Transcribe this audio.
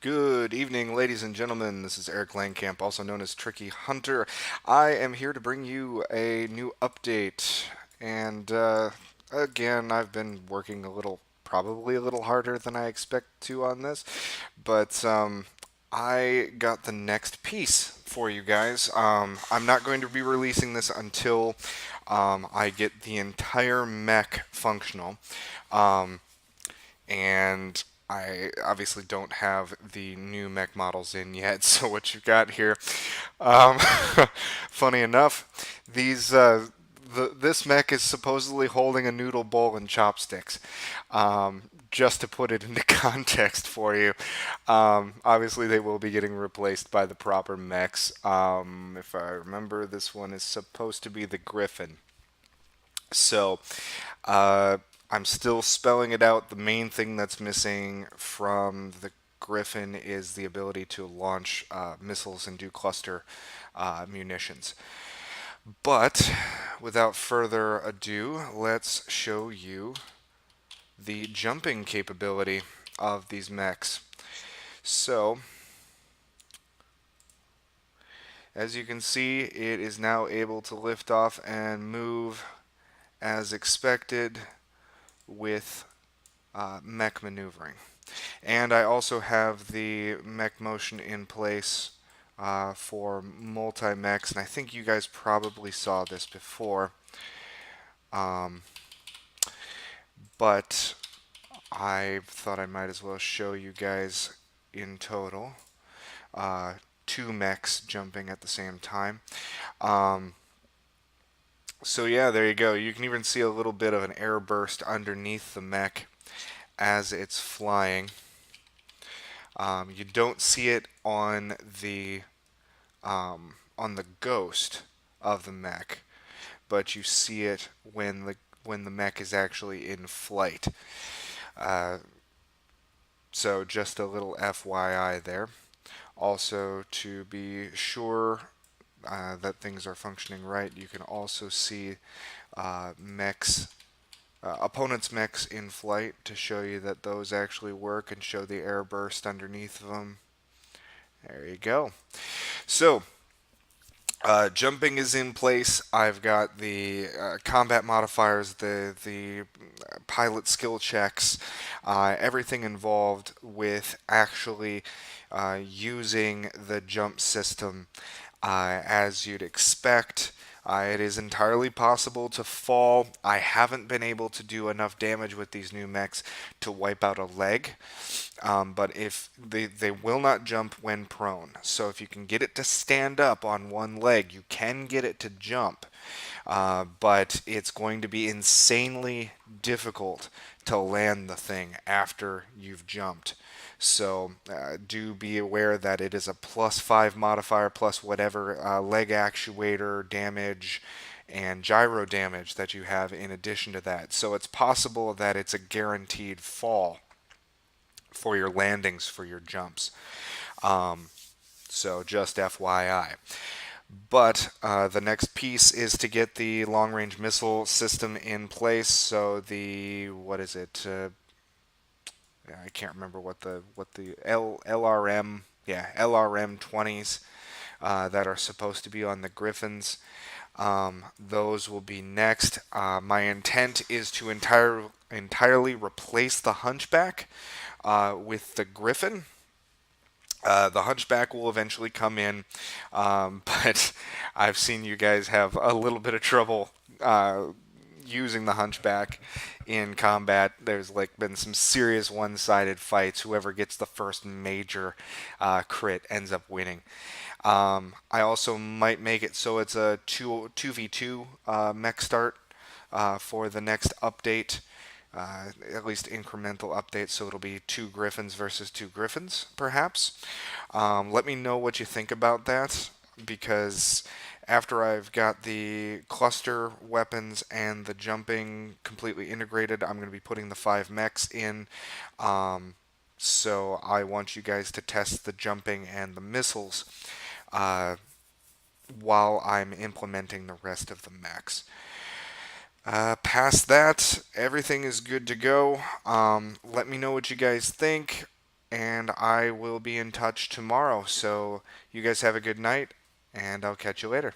Good evening, ladies and gentlemen. This is Eric Langkamp, also known as Tricky Hunter. I am here to bring you a new update. And again, I've been working probably a little harder than I expect to on this. But I got the next piece for you guys. I'm not going to be releasing this until I get the entire mech functional. Um, and I obviously don't have the new mech models in yet. So what you've got here, um, funny enough, this mech is supposedly holding a noodle bowl and chopsticks. Just to put it into context for you, obviously they will be getting replaced by the proper mechs. If I remember, this one is supposed to be the Griffin. So, uh, I'm still spelling it out. The main thing that's missing from the Griffin is the ability to launch missiles and do cluster munitions. But without further ado, let's show you the jumping capability of these mechs. So, as you can see, it is now able to lift off and move as expected with mech maneuvering. And I also have the mech motion in place for multi-mechs, and I think you guys probably saw this before. Um, but I thought I might as well show you guys in total. Two mechs jumping at the same time. Um, so yeah, there you go. You can even see a little bit of an air burst underneath the mech as it's flying. You don't see it on the ghost of the mech, but you see it when the mech is actually in flight. Uh, so just a little FYI there. Also, to be sure that things are functioning right, you can also see mechs, opponents' mechs in flight to show you that those actually work and show the air burst underneath them. There you go. So, jumping is in place. I've got the combat modifiers, the pilot skill checks, everything involved with actually using the jump system as you'd expect. It is entirely possible to fall. I haven't been able to do enough damage with these new mechs to wipe out a leg. But if they will not jump when prone. So if you can get it to stand up on one leg, you can get it to jump. But it's going to be insanely difficult to land the thing after you've jumped. So do be aware that it is a +5 modifier plus whatever leg actuator damage and gyro damage that you have in addition to that. So it's possible that it's a guaranteed fall for your landings for your jumps. So just FYI. But the next piece is to get the long-range missile system in place. So the what is it? I can't remember what the LRM, yeah, LRM 20s that are supposed to be on the Griffins. Those will be next. My intent is to entirely replace the Hunchback with the Griffin. The Hunchback will eventually come in, but I've seen you guys have a little bit of trouble using the Hunchback in combat. There's been some serious one-sided fights. Whoever gets the first major crit ends up winning. I also might make it so it's a 2v2 mech start for the next update. At least incremental updates, so it'll be 2 Griffins versus 2 Griffins, perhaps. Let me know what you think about that, because after I've got the cluster weapons and the jumping completely integrated, I'm going to be putting the 5 mechs in. So I want you guys to test the jumping and the missiles while I'm implementing the rest of the mechs. Past that, everything is good to go. Let me know what you guys think. and I will be in touch tomorrow. So you guys have a good night, and I'll catch you later.